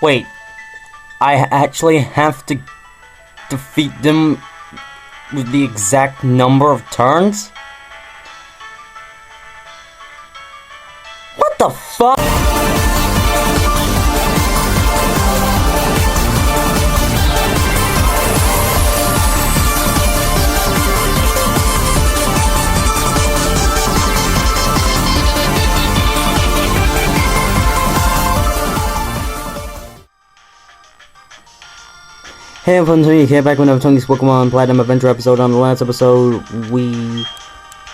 Wait, I actually have to defeat them with the exact number of turns? What the fuck? Hey everyone, Tony here, back when I was Tony's Pokémon Platinum Adventure episode. On the last episode, we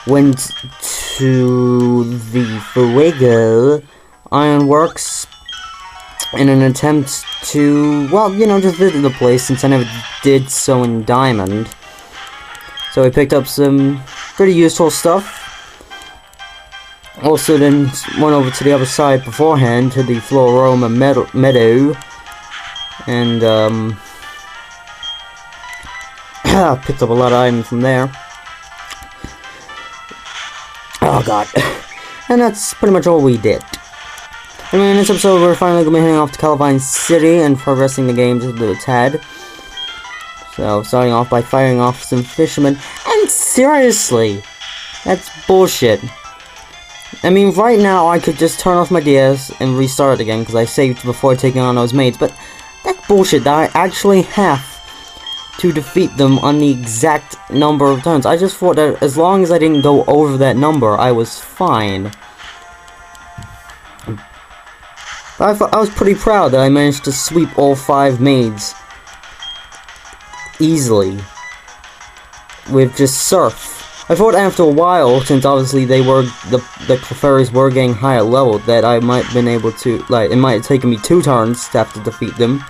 went to the Fuego Ironworks in an attempt to, well, you know, just visit the place since I never did so in Diamond. So we picked up some pretty useful stuff. Also then went over to the other side beforehand to the Floroma Meadow. And, picked up a lot of items from there. Oh god. And that's pretty much all we did. Anyway, in this episode we're finally going to be heading off to Calavine City and progressing the game just a tad. So, starting off by firing off some fishermen. And seriously! That's bullshit. I mean, right now I could just turn off my DS and restart it again because I saved before taking on those maids, but that's bullshit that I actually have to defeat them on the exact number of turns. I just thought that as long as I didn't go over that number, I was fine. But I was pretty proud that I managed to sweep all 5 maids easily with just Surf. I thought after a while, since obviously they were the Clefairies were getting higher level, that I might have been able to, like, it might have taken me 2 turns to have to defeat them.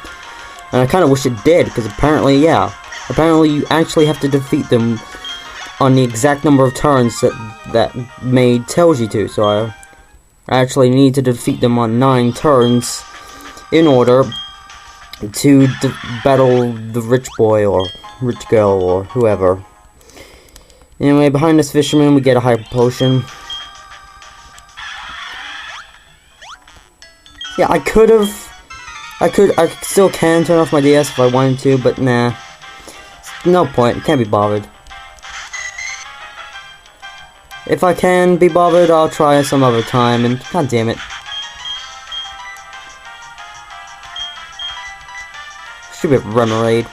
And I kind of wish it did, because apparently, yeah. Apparently you actually have to defeat them on the exact number of turns that maid tells you to. So I actually need to defeat them on 9 turns in order to battle the rich boy or rich girl or whoever. Anyway, behind this fisherman we get a hyper potion. Yeah, I still can turn off my DS if I wanted to, but nah. No point, can't be bothered. If I can be bothered, I'll try some other time, and god damn it. Stupid Remoraid.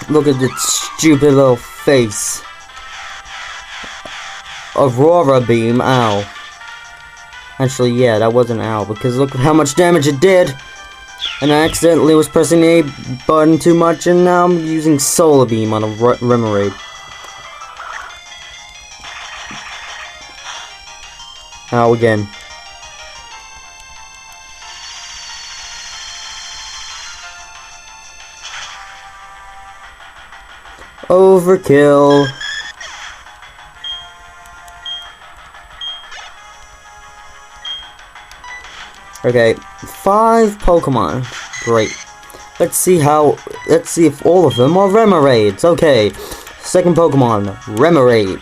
Look at that stupid little face. Aurora Beam, ow. Actually, yeah, that was an owl, because look at how much damage it did! And I accidentally was pressing the A button too much, and now I'm using Solar Beam on a Remoraid. Ow, again. Overkill. Okay, 5 Pokemon. Great. Let's see if all of them are Remoraids. Okay. Second Pokemon, Remoraid.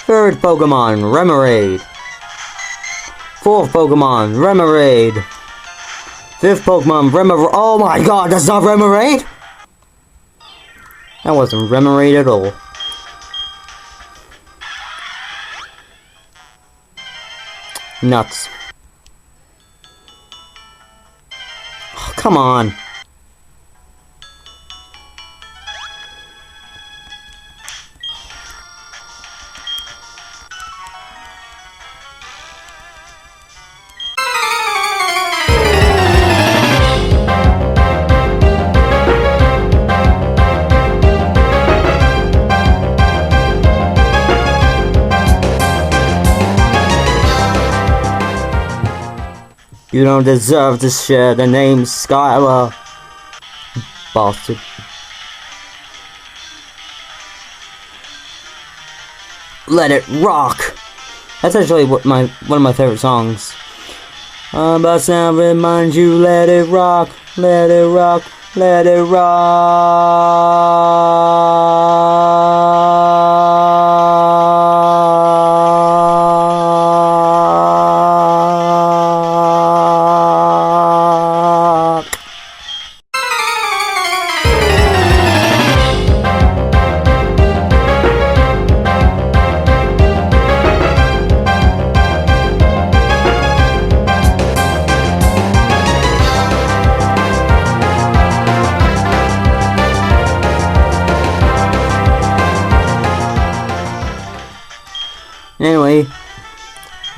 Third Pokemon, Remoraid. Fourth Pokemon, Remoraid. Fifth Pokemon, Remoraid. Oh my god, that's not Remoraid? That wasn't Remoraid at all. Nuts. Come on. You don't deserve to share the name Skylar. Bastard. Let It Rock. That's actually one of my favorite songs. But sound reminds you, let it rock, let it rock, let it rock.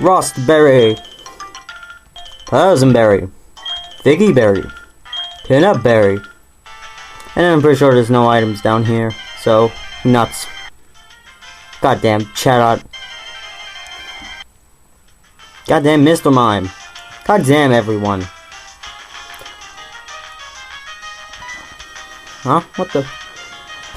Frostberry, Raspberry, Figgy Berry, Peanut Berry. And I'm pretty sure there's no items down here, so nuts. Goddamn Chatot. Goddamn Mr. Mime. Goddamn everyone. Huh? What the?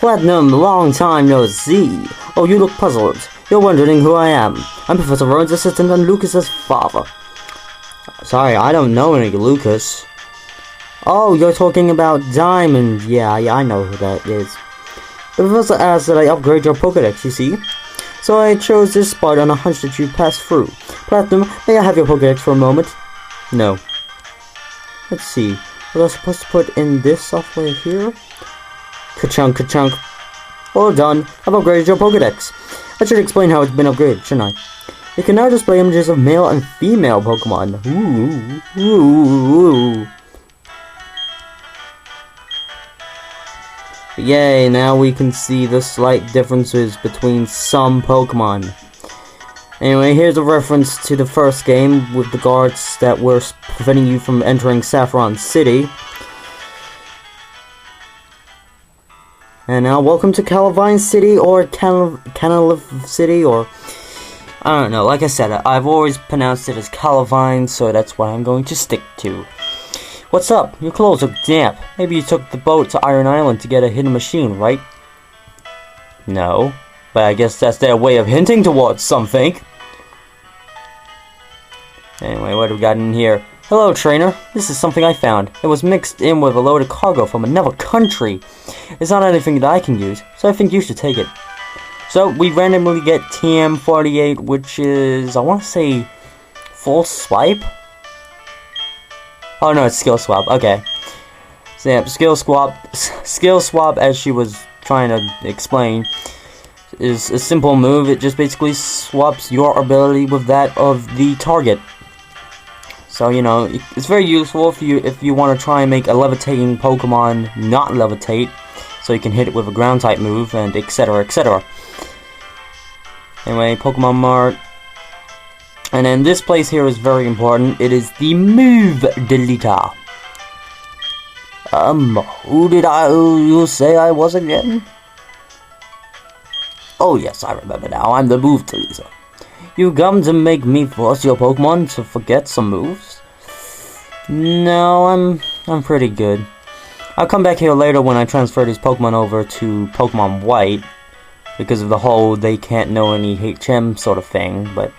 Platinum, long time no see. Oh, you look puzzled. You're wondering who I am. I'm Professor Rowan's assistant and Lucas's father. Sorry, I don't know any Lucas. Oh, you're talking about Diamond. Yeah, I know who that is. The professor asked that I upgrade your Pokédex, you see? So I chose this spot on a hunch that you'd pass through. Platinum, may I have your Pokédex for a moment? No. Let's see. Was I supposed to put in this software here? Ka-chunk, ka-chunk. All done. I've upgraded your Pokédex. I should explain how it's been upgraded, shouldn't I? It can now display images of male and female Pokemon. Ooh, ooh, ooh. Yay, now we can see the slight differences between some Pokemon. Anyway, here's a reference to the first game with the guards that were preventing you from entering Saffron City. And now, welcome to Calavine City, or Canalif City, or... I don't know, like I said, I've always pronounced it as Calavine, so that's what I'm going to stick to. What's up? Your clothes look damp. Maybe you took the boat to Iron Island to get a hidden machine, right? No. But I guess that's their way of hinting towards something. Anyway, what do we got in here? Hello, trainer. This is something I found. It was mixed in with a load of cargo from another country. It's not anything that I can use, so I think you should take it. So, we randomly get TM48, which is, I want to say, full swipe? Oh no, it's skill swap. Okay. So yeah, skill swap, as she was trying to explain, is a simple move. It just basically swaps your ability with that of the target. So you know, it's very useful if you want to try and make a levitating Pokemon not levitate, so you can hit it with a ground type move, and etc. etc. Anyway, Pokemon Mart. And then this place here is very important. It is the move deleter. Who did you say I was again? Oh yes, I remember now. I'm the move deleter. You come to make me force your Pokemon to forget some moves? No, I'm pretty good. I'll come back here later when I transfer these Pokemon over to Pokemon White, because of the whole they can't know any HM sort of thing, but...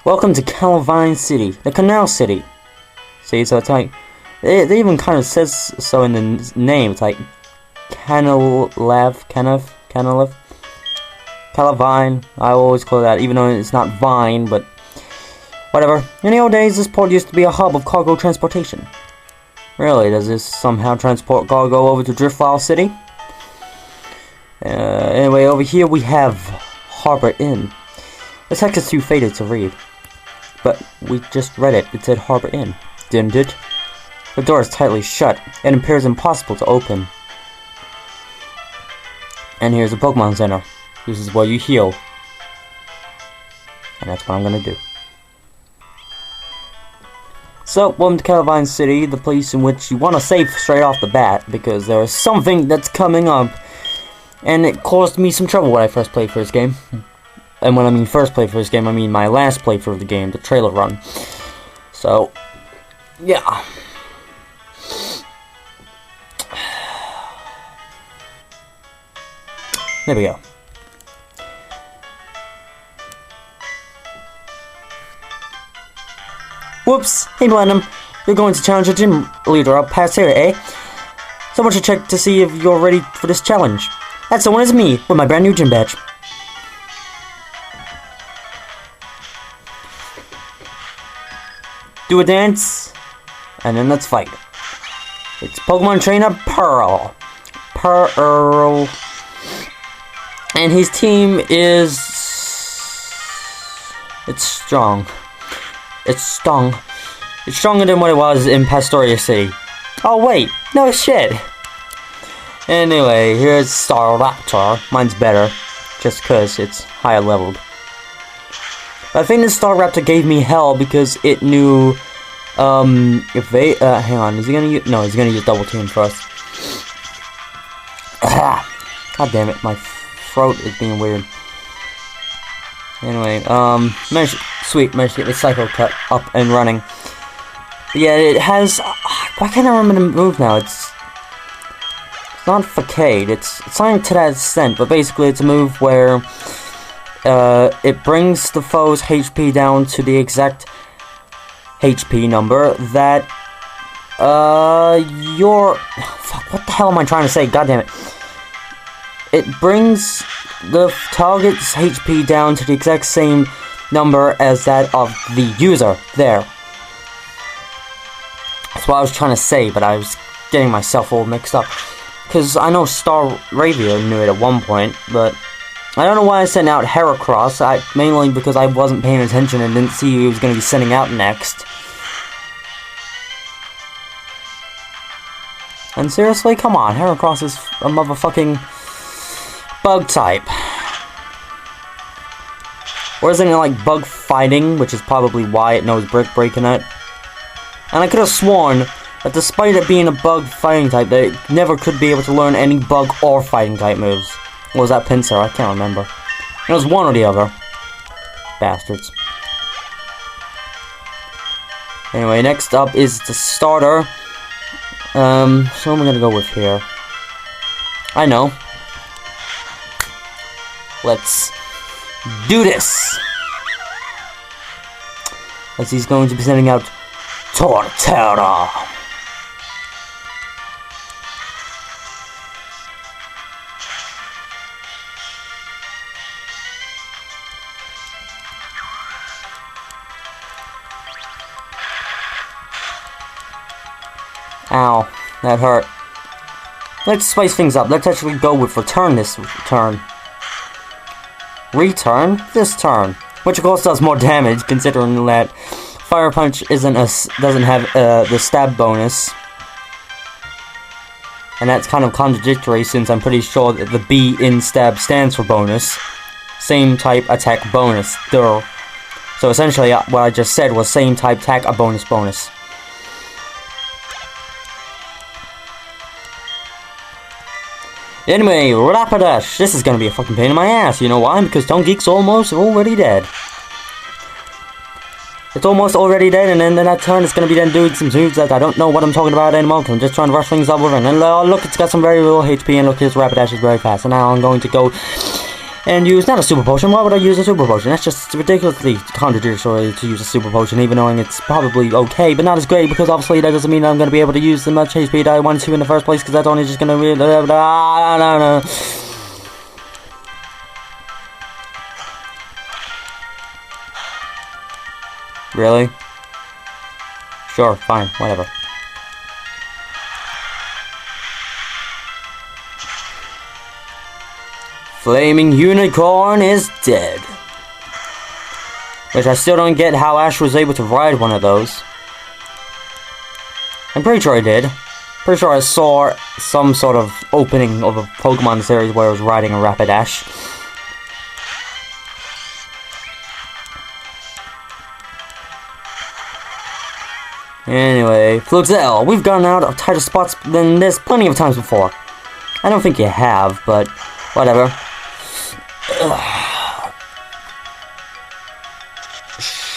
Welcome to Calavine City, the Canal City. See, so it's like, they even kind of says so in the name. It's like Calavine. I always call it that, even though it's not Vine, but whatever. In the old days, this port used to be a hub of cargo transportation. Really, does this somehow transport cargo over to Driftfile City? Anyway, over here we have Harbor Inn. The text is too faded to read. But we just read it. It said Harbor Inn, didn't it? The door is tightly shut, and it appears impossible to open. And here's the Pokemon Center. This is where you heal. And that's what I'm gonna do. So, welcome to Calavine City, the place in which you want to save straight off the bat, because there is something that's coming up. And it caused me some trouble when I first played this game. And when I mean first playthrough of this game, I mean my last playthrough of the game, the trailer run. So, yeah. There we go. Whoops! Hey Platinum, you're going to challenge a gym leader up past here, eh? Someone should check to see if you're ready for this challenge. That someone is me, with my brand new gym badge. Do a dance, and then let's fight. It's Pokemon Trainer Pearl. And his team is... It's strong. It's strong. It's stronger than what it was in Pastoria City. Oh wait, no shit. Anyway, here's Staraptor. Mine's better, just cause it's higher leveled. I think the Staraptor gave me hell because it knew, if they, hang on, is he gonna use, no, he's gonna use Double Team first. God damn it, my throat is being weird. Anyway, sweet, managed to get the Psycho Cut up and running. Yeah, it has, why can't I remember the move now? It's not Facade, it's something to that extent, but basically it's a move where it brings the foe's HP down to the exact HP number that fuck, what the hell am I trying to say? God damn it. It brings the target's HP down to the exact same number as that of the user. There. That's what I was trying to say, but I was getting myself all mixed up. Because I know Star Ravia knew it at one point, but I don't know why I sent out Heracross, mainly because I wasn't paying attention and didn't see who he was going to be sending out next. And seriously, come on, Heracross is a motherfucking bug type. Or isn't it like bug fighting, which is probably why it knows Brick Breaking it? And I could have sworn that despite it being a bug fighting type, that it never could be able to learn any bug or fighting type moves. Or was that Pinsir? I can't remember. It was one or the other. Bastards. Anyway, next up is the starter. So what am I gonna go with here? I know. Let's do this! As he's going to be sending out Torterra. Ow, that hurt. Let's spice things up. Let's actually go with return this turn. Return this turn, which of course does more damage, considering that Fire Punch doesn't have the stab bonus, and that's kind of contradictory since I'm pretty sure that the B in stab stands for bonus. Same type attack bonus. Duh. So essentially, what I just said was same type attack a bonus. Anyway, Rapidash. This is gonna be a fucking pain in my ass. You know why? Because Tongue Geek's almost already dead. It's almost already dead, and then that turn it's gonna be then doing some moves that I don't know what I'm talking about anymore. Cause I'm just trying to rush things up with it. And then look, it's got some very little HP, and look, this Rapidash is very fast. And now I'm going to go and use not a super potion. Why would I use a super potion? That's just ridiculously contradictory to use a super potion, even knowing it's probably okay, but not as great, because obviously that doesn't mean that I'm going to be able to use the much HP that I wanted to in the first place, because that's only just going to be... Really? Sure, fine, whatever. Flaming Unicorn is dead. Which I still don't get how Ash was able to ride one of those. I'm pretty sure I did. Pretty sure I saw some sort of opening of a Pokemon series where I was riding a Rapidash. Anyway, Floatzel, we've gone out of tighter spots than this plenty of times before. I don't think you have, but whatever.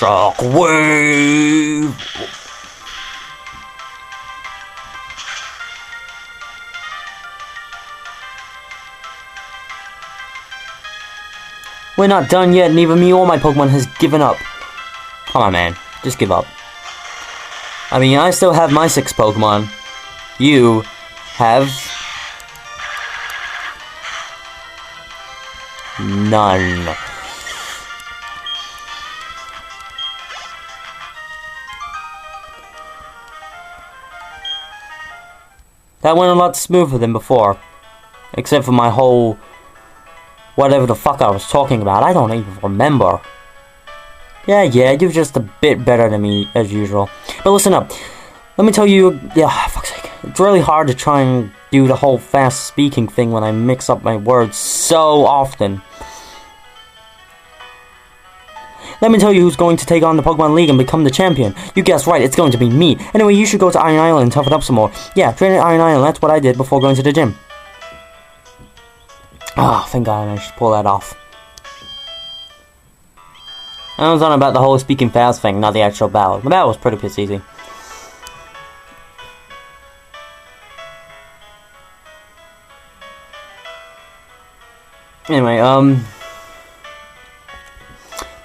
Shockwave! We're not done yet, neither me or my Pokemon has given up. Come on, man. Just give up. I mean, I still have my 6 Pokemon. You have... none. That went a lot smoother than before. Except for my whole... whatever the fuck I was talking about. I don't even remember. Yeah, you're just a bit better than me, as usual. But listen up. Let me tell you... yeah, fuck's sake. It's really hard to try and do the whole fast speaking thing when I mix up my words so often. Let me tell you who's going to take on the Pokemon League and become the champion. You guessed right, it's going to be me. Anyway, you should go to Iron Island and toughen up some more. Yeah, train at Iron Island, that's what I did before going to the gym. Ah, thank God I managed to pull that off. I was on about the whole speaking fast thing, not the actual battle. The battle was pretty piss easy. Anyway,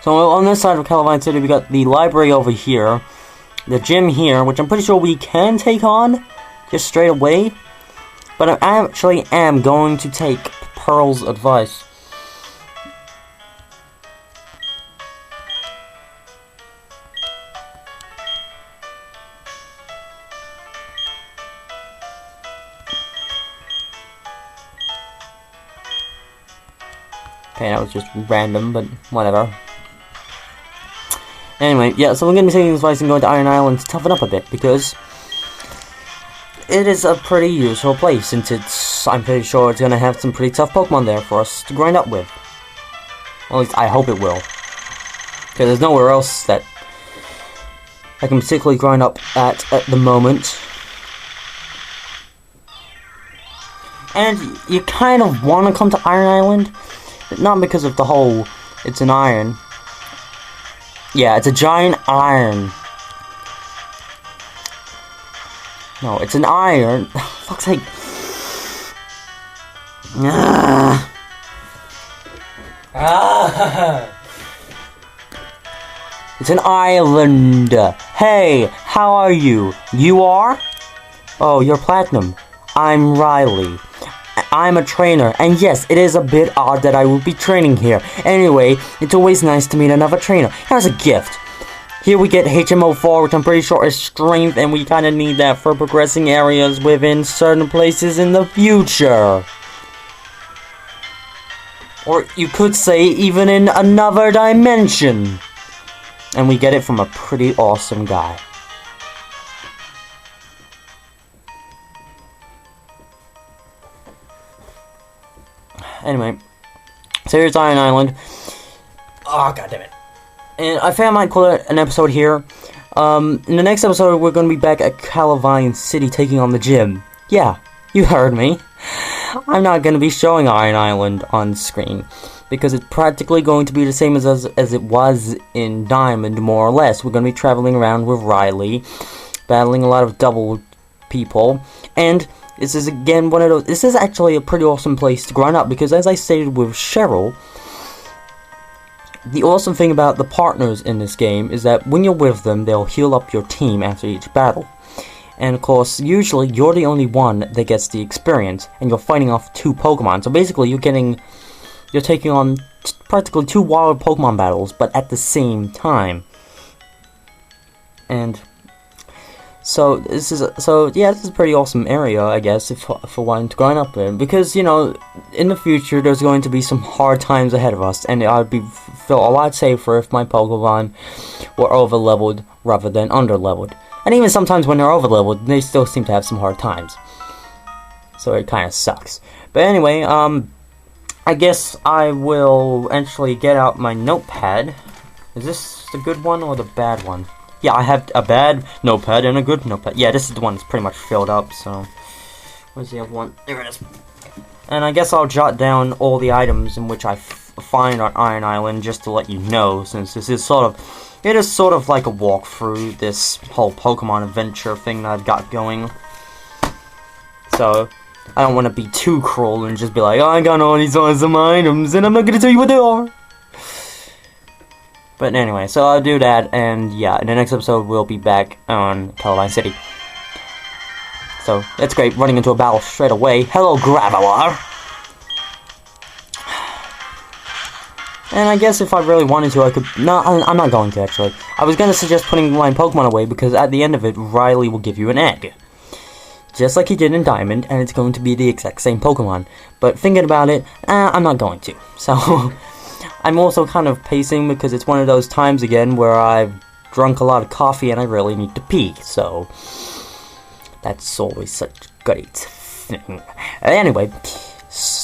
so on this side of Calavine City, we got the library over here, the gym here, which I'm pretty sure we can take on, just straight away. But I actually am going to take Pearl's advice. Okay, that was just random, but whatever. Anyway, yeah, so we're going to be taking this advice and going to Iron Island to toughen up a bit, because it is a pretty useful place, since I'm pretty sure it's going to have some pretty tough Pokemon there for us to grind up with. Well, at least I hope it will. Because there's nowhere else that I can particularly grind up at the moment. And you kind of want to come to Iron Island. Not because of the whole, it's an iron. Yeah, it's a giant iron. No, it's an iron. Fuck's sake. It's an island. Hey, how are you? You are? Oh, you're Platinum. I'm Riley. I'm a trainer, and yes, it is a bit odd that I will be training here. Anyway, it's always nice to meet another trainer. Here's a gift. Here we get HMO4, which I'm pretty sure is strength, and we kind of need that for progressing areas within certain places in the future. Or you could say even in another dimension. And we get it from a pretty awesome guy. Anyway, so here's Iron Island. Oh, god damn it. And I think I might call it an episode here. In the next episode, we're going to be back at Calavine City taking on the gym. Yeah, you heard me. I'm not going to be showing Iron Island on screen, because it's practically going to be the same as it was in Diamond, more or less. We're going to be traveling around with Riley, battling a lot of double people, and this is again one of those. This is actually a pretty awesome place to grind up, because as I stated with Cheryl, the awesome thing about the partners in this game is that when you're with them, they'll heal up your team after each battle. And of course, usually you're the only one that gets the experience, and you're fighting off two Pokemon. So basically, you're taking on practically two wild Pokemon battles, but at the same time. And so this is a pretty awesome area, I guess, for wanting to grind up in, because in the future there's going to be some hard times ahead of us, and I'd feel a lot safer if my Pokemon were over leveled rather than under leveled. And even sometimes when they're over leveled, they still seem to have some hard times. So it kind of sucks. But anyway, I guess I will actually get out my notepad. Is this the good one or the bad one? Yeah, I have a bad notepad and a good notepad. Yeah, this is the one that's pretty much filled up, so... Where's the other one? There it is. And I guess I'll jot down all the items in which I find on Iron Island, just to let you know, since this is sort of like a walkthrough, this whole Pokemon adventure thing that I've got going. So, I don't want to be too cruel and just be like, oh, I got all these awesome items, and I'm not going to tell you what they are. But anyway, so I'll do that, and yeah, in the next episode we'll be back on Calavine City. So, that's great, running into a battle straight away. Hello, Graveler! And I guess if I really wanted to, I could... No, I'm not going to, actually. I was going to suggest putting my Pokemon away, because at the end of it, Riley will give you an egg. Just like he did in Diamond, and it's going to be the exact same Pokemon. But thinking about it, I'm not going to. So... I'm also kind of pacing because it's one of those times again where I've drunk a lot of coffee and I really need to pee, so that's always such a great thing. Anyway,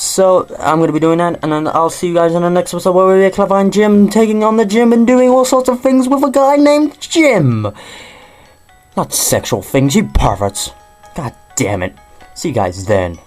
So I'm gonna be doing that, and then I'll see you guys in the next episode where we be Clever Jim taking on the gym and doing all sorts of things with a guy named Jim. Not sexual things, you perverts. God damn it. See you guys then.